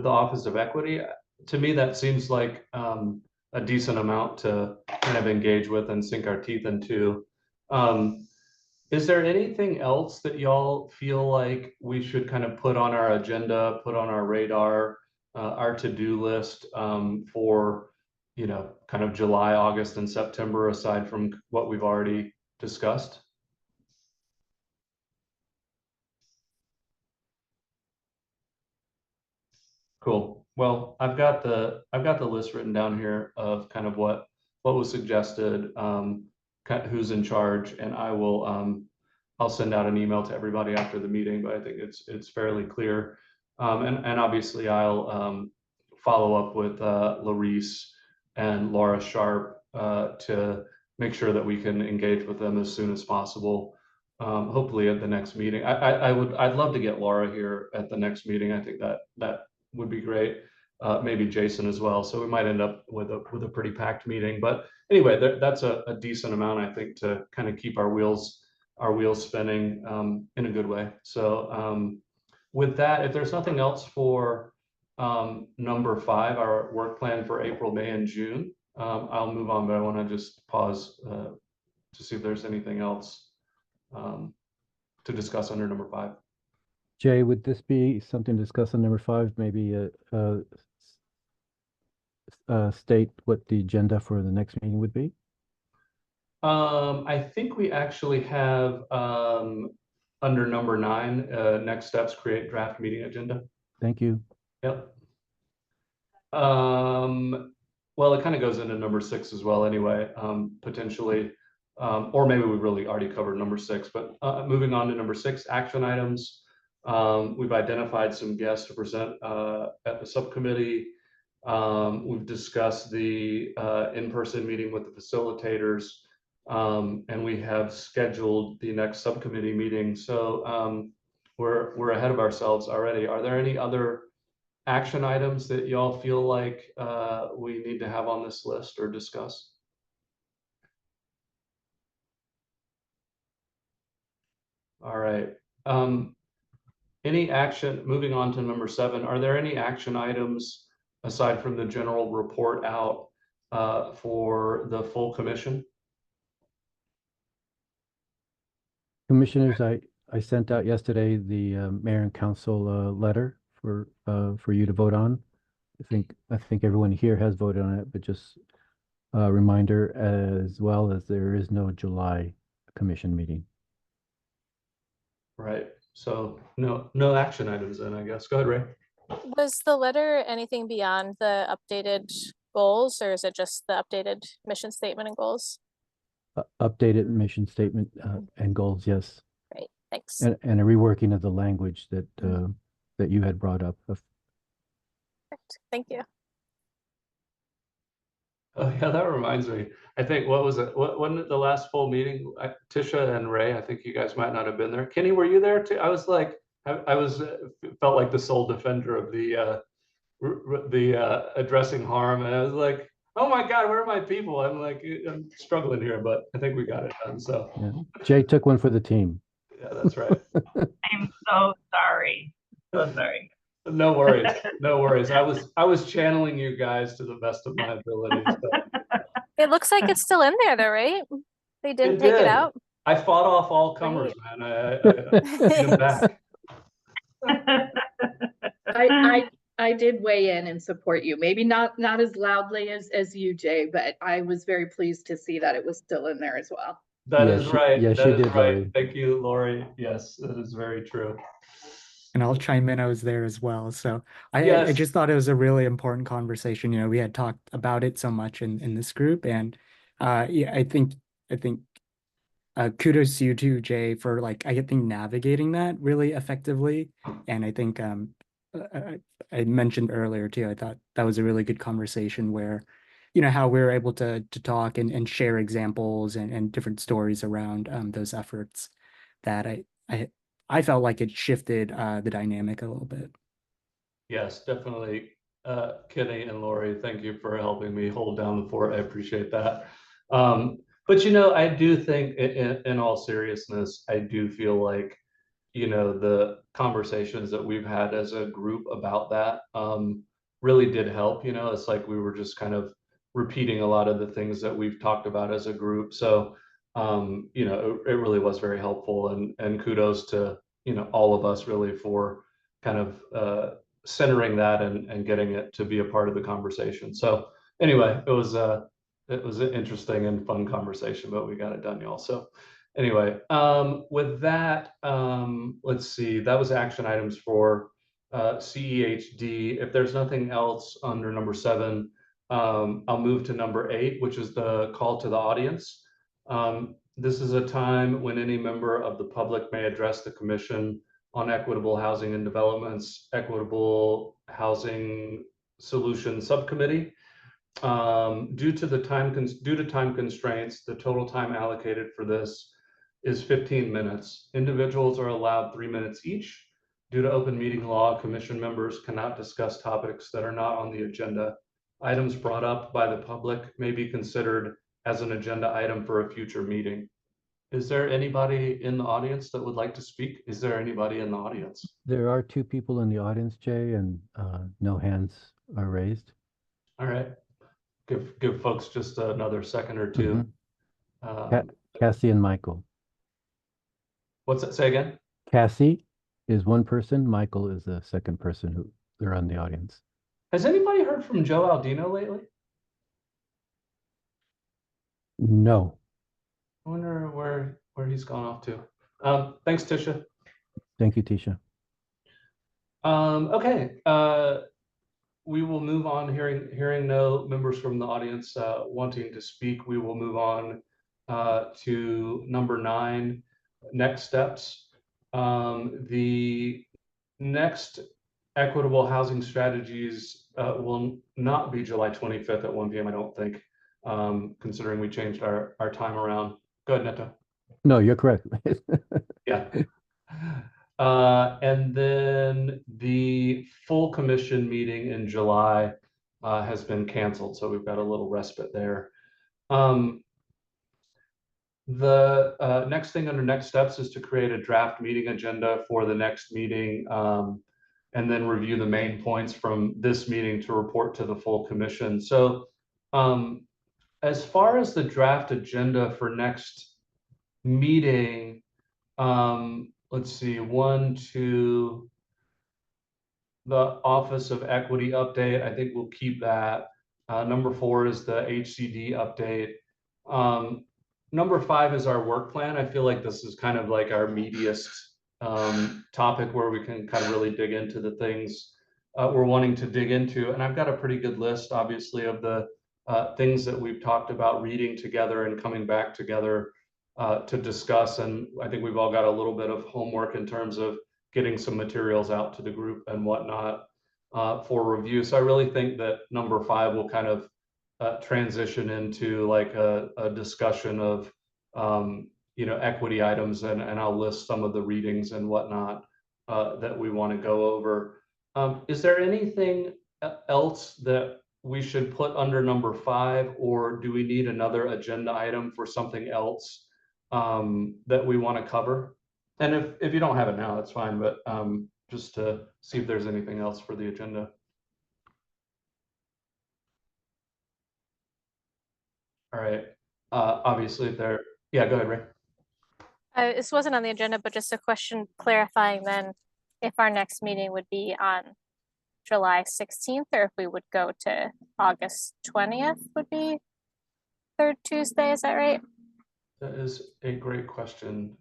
Speaker 1: Office of Equity, to me that seems like a decent amount to kind of engage with and sink our teeth into. Is there anything else that y'all feel like we should kind of put on our agenda, put on our radar, our to-do list for kind of July, August, and September, aside from what we've already discussed? Cool. Well, I've got the list written down here of kind of what was suggested, who's in charge, and I'll send out an email to everybody after the meeting, but I think it's fairly clear. And obviously I'll follow up with Larice and Laura Sharp to make sure that we can engage with them as soon as possible. Hopefully at the next meeting. I'd love to get Laura here at the next meeting. I think that would be great. Maybe Jason as well. So we might end up with a pretty packed meeting. But anyway, that's a decent amount, I think, to kind of keep our wheels spinning in a good way. So with that, if there's nothing else for number 5, our work plan for April, May, and June, I'll move on, but I want to just pause to see if there's anything else to discuss under number 5.
Speaker 2: Jay, would this be something to discuss on number 5? Maybe state what the agenda for the next meeting would be?
Speaker 1: I think we actually have under number 9, next steps, create draft meeting agenda.
Speaker 2: Thank you.
Speaker 1: Yep. well, it kind of goes into number 6 as well anyway, potentially. Or maybe we really already covered number 6, but moving on to number 6, action items. We've identified some guests to present at the subcommittee. We've discussed the in-person meeting with the facilitators, and we have scheduled the next subcommittee meeting. So we're ahead of ourselves already. Are there any other action items that y'all feel like we need to have on this list or discuss? All right. Moving on to number 7, are there any action items aside from the general report out for the full commission?
Speaker 2: Commissioners, I sent out yesterday the mayor and council letter for you to vote on. I think everyone here has voted on it, but just a reminder as well as there is no July commission meeting.
Speaker 1: Right. So no action items then, I guess. Go ahead, Ray.
Speaker 6: Was the letter anything beyond the updated goals, or is it just the updated mission statement and goals?
Speaker 2: Updated mission statement and goals, yes.
Speaker 6: Great, thanks.
Speaker 2: And a reworking of the language that that you had brought up.
Speaker 6: Perfect. Thank you.
Speaker 1: Oh yeah, that reminds me. I think, what was it? Wasn't it the last full meeting? Tisha and Ray, I think you guys might not have been there. Kenny, were you there too? I was like, felt like the sole defender of the addressing harm, and I was like, oh my God, where are my people? I'm like, I'm struggling here, but I think we got it done. So
Speaker 2: Yeah. Jay took one for the team.
Speaker 1: yeah, that's right.
Speaker 5: I'm so sorry. So sorry.
Speaker 1: No worries, no worries. I was channeling you guys to the best of my abilities. So.
Speaker 6: It looks like it's still in there though, right? They didn't
Speaker 1: It
Speaker 6: take it
Speaker 1: did.
Speaker 6: out.
Speaker 1: I fought off all comers, man. I beat 'em back.
Speaker 4: I did weigh in and support you. Maybe not as loudly as you, Jay, but I was very pleased to see that it was still in there as well.
Speaker 1: That
Speaker 2: Yeah,
Speaker 1: is right.
Speaker 2: yeah,
Speaker 1: That
Speaker 2: she
Speaker 1: is
Speaker 2: did,
Speaker 1: right.
Speaker 2: Lori.
Speaker 1: Thank you, Lori. Yes, that is very true.
Speaker 3: And I'll chime in, I was there as well. So I
Speaker 1: Yes.
Speaker 3: just thought it was a really important conversation. You know, we had talked about it so much in this group. And yeah, I think kudos to you too, Jay, for like I think navigating that really effectively. And I think I mentioned earlier too, I thought that was a really good conversation where, you know, how we were able to talk and share examples and different stories around those efforts that I felt like it shifted the dynamic a little bit.
Speaker 1: Yes, definitely. Kenny and Lori, thank you for helping me hold down the fort. I appreciate that. But you know, I do think in all seriousness, I do feel like, you know, the conversations that we've had as a group about that really did help. You know, it's like we were just kind of repeating a lot of the things that we've talked about as a group. So, you know, it really was very helpful, and kudos to, you know, all of us really for kind of centering that and getting it to be a part of the conversation. So anyway, it was an interesting and fun conversation, but we got it done, y'all. So anyway, with that, let's see, that was action items for CEHD. If there's nothing else under number 7, I'll move to number 8, which is the call to the audience. This is a time when any member of the public may address the commission on equitable housing and development's Equitable Housing Solutions Subcommittee. Due to time constraints, the total time allocated for this is 15 minutes. Individuals are allowed 3 minutes each. Due to open meeting law, commission members cannot discuss topics that are not on the agenda. Items brought up by the public may be considered as an agenda item for a future meeting. Is there anybody in the audience that would like to speak? Is there anybody in the audience?
Speaker 2: There are 2 people in the audience, Jay, and no hands are raised.
Speaker 1: All right. Give folks just another second or 2.
Speaker 2: Cassie and Michael.
Speaker 1: What's that? Say again?
Speaker 2: Cassie is one person. Michael is the second person who they're in the audience.
Speaker 1: Has anybody heard from Joe Aldino lately?
Speaker 2: No.
Speaker 1: I wonder where he's gone off to. Thanks, Tisha.
Speaker 2: Thank you, Tisha.
Speaker 1: Okay. we will move on, hearing no members from the audience wanting to speak. We will move on to number 9, next steps. The next equitable housing strategies will not be July 25th at 1 p.m. I don't think, considering we changed our time around. Go ahead, Neto.
Speaker 2: No, you're correct.
Speaker 1: Yeah. And then the full commission meeting in July has been canceled, so we've got a little respite there. The next thing under next steps is to create a draft meeting agenda for the next meeting, and then review the main points from this meeting to report to the full commission. So as far as the draft agenda for next meeting, let's see, 1, 2, the Office of Equity update, I think we'll keep that. Number 4 is the HCD update. Number 5 is our work plan. I feel like this is kind of like our meatiest topic where we can kind of really dig into the things we're wanting to dig into. And I've got a pretty good list, obviously, of the things that we've talked about reading together and coming back together to discuss. And I think we've all got a little bit of homework in terms of getting some materials out to the group and whatnot for review. So I really think that number 5 will kind of transition into like a discussion of equity items, and I'll list some of the readings and whatnot that we want to go over. Is there anything else that we should put under number 5, or do we need another agenda item for something else that we want to cover? And if you don't have it now, that's fine, but just to see if there's anything else for the agenda. All right. Obviously, yeah, go ahead, Ray.
Speaker 6: This wasn't on the agenda, but just a question clarifying then if our next meeting would be on July 16th, or if we would go to August 20th would be 3rd Tuesday, is that right?
Speaker 1: That is a great question.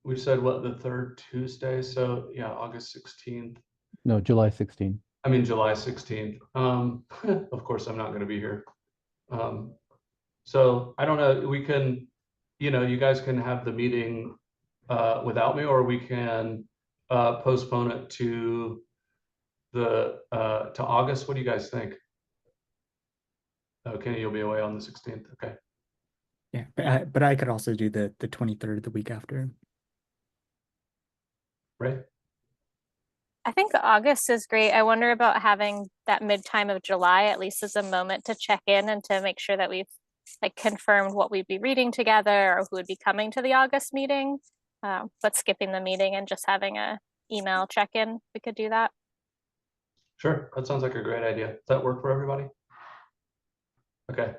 Speaker 1: We said what, the 3rd Tuesday? So yeah, August 16th.
Speaker 2: No, July 16th.
Speaker 1: I mean, July 16th. Of course, I'm not going to be here. So I don't know, we can, you guys can have the meeting without me, or we can postpone it to August. What do you guys think? Okay, you'll be away on the 16th. Okay.
Speaker 3: Yeah, but I could also do the 23rd, the week after.
Speaker 1: Ray?
Speaker 6: I think August is great. I wonder about having that mid-time of July at least as a moment to check in and to make sure that we've like confirmed what we'd be reading together or who would be coming to the August meeting, but skipping the meeting and just having a email check-in. We could do that.
Speaker 1: Sure, that sounds like a great idea. Does that work for everybody? Okay.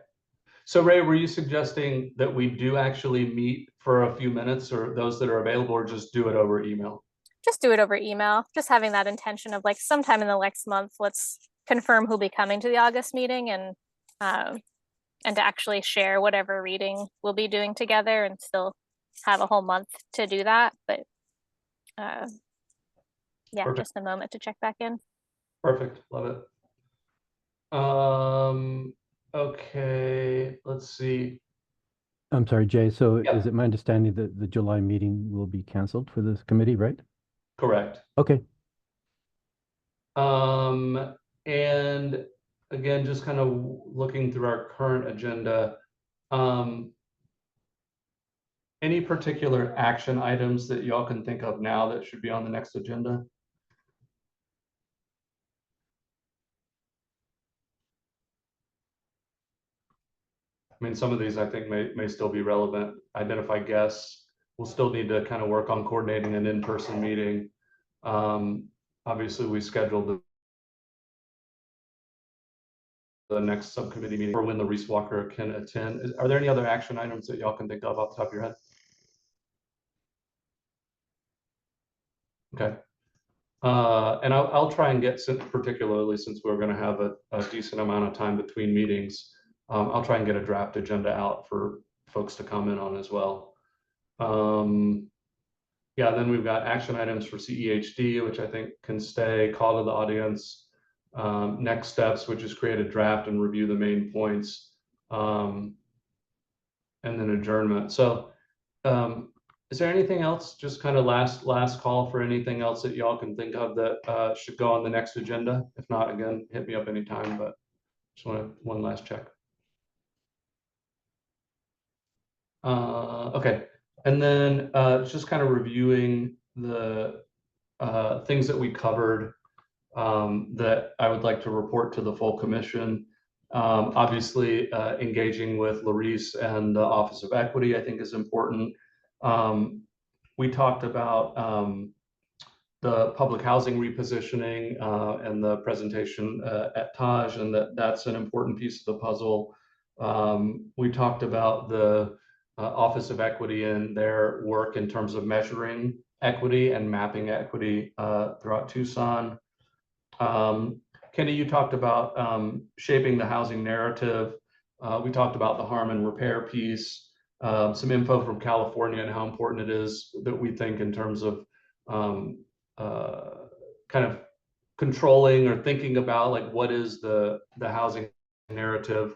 Speaker 1: So Ray, were you suggesting that we do actually meet for a few minutes, or those that are available, or just do it over email?
Speaker 6: Just do it over email, just having that intention of like sometime in the next month, let's confirm who'll be coming to the August meeting and to actually share whatever reading we'll be doing together and still have a whole month to do that. But yeah,
Speaker 1: Perfect.
Speaker 6: Just a moment to check back in.
Speaker 1: Perfect, love it. Okay, let's see.
Speaker 2: I'm sorry, Jay. So
Speaker 1: Yeah.
Speaker 2: is it my understanding that the July meeting will be canceled for this committee, right?
Speaker 1: Correct.
Speaker 2: Okay.
Speaker 1: And again, just kind of looking through our current agenda, any particular action items that y'all can think of now that should be on the next agenda? I mean, some of these I think may still be relevant. Identify guests. We'll still need to kind of work on coordinating an in-person meeting. Obviously, we scheduled the next subcommittee meeting for when the Reese Walker can attend. Are there any other action items that y'all can think of off the top of your head? Okay. And I'll try and get, particularly since we're going to have a decent amount of time between meetings, I'll try and get a draft agenda out for folks to comment on as well. Yeah, then we've got action items for CEHD, which I think can stay, call to the audience, next steps, which is create a draft and review the main points, and then adjournment. So is there anything else, just kind of last call for anything else that y'all can think of that should go on the next agenda? If not, again, hit me up anytime, but just want one last check. Okay, and then just kind of reviewing the things that we covered that I would like to report to the full commission. Obviously, engaging with Larice and the Office of Equity, I think, is important. We talked about the public housing repositioning and the presentation at Taj, and that's an important piece of the puzzle. We talked about the Office of Equity and their work in terms of measuring equity and mapping equity throughout Tucson. Kenny, you talked about shaping the housing narrative. We talked about the harm and repair piece. Some info from California and how important it is that we think in terms of kind of controlling or thinking about like what is the housing narrative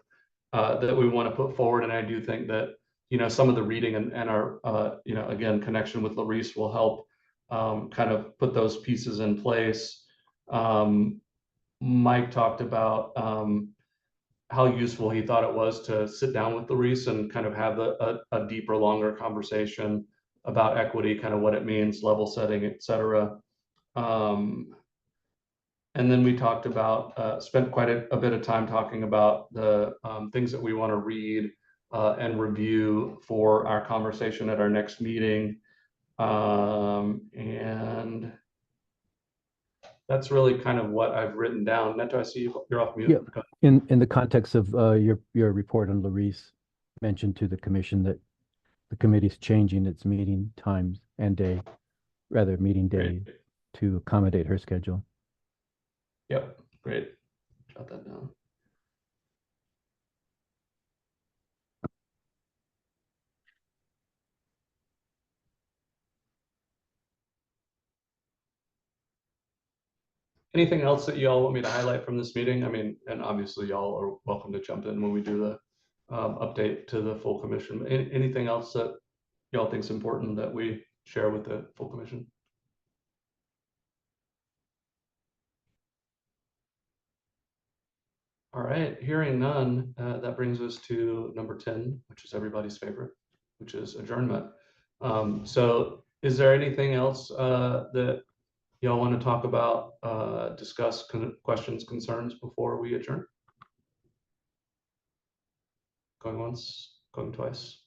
Speaker 1: that we want to put forward. And I do think that, you know, some of the reading and our, you know, again, connection with Larice will help kind of put those pieces in place. Mike talked about how useful he thought it was to sit down with Larice and kind of have a deeper, longer conversation about equity, kind of what it means, level setting, et cetera. And then we talked about, spent quite a bit of time talking about the things that we want to read and review for our conversation at our next meeting. And that's really kind of what I've written down. Neto, I see you're off mute.
Speaker 2: Yeah. In the context of your report on Larice, mentioned to the commission that the committee's changing its meeting times and day, rather meeting day,
Speaker 1: Great.
Speaker 2: to accommodate her schedule.
Speaker 1: Yep, great. Jot that down. Anything else that y'all want me to highlight from this meeting? I mean, and obviously y'all are welcome to jump in when we do the update to the full commission. Anything else that y'all think is important that we share with the full commission? All right, hearing none, that brings us to number 10, which is everybody's favorite, which is adjournment. So is there anything else that y'all want to talk about, discuss, questions, concerns before we adjourn? Going once, going twice.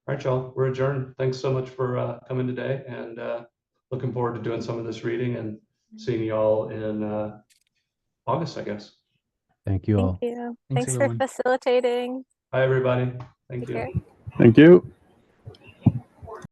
Speaker 1: All right, y'all, we're adjourned. Thanks so much for coming today, and looking forward to doing some of this reading and seeing y'all in August, I guess.
Speaker 2: Thank you all.
Speaker 6: Thank you.
Speaker 3: Thanks,
Speaker 6: Thanks for
Speaker 3: everyone.
Speaker 6: facilitating.
Speaker 1: Bye, everybody. Thank
Speaker 6: Take
Speaker 1: you.
Speaker 6: care.
Speaker 8: Thank you.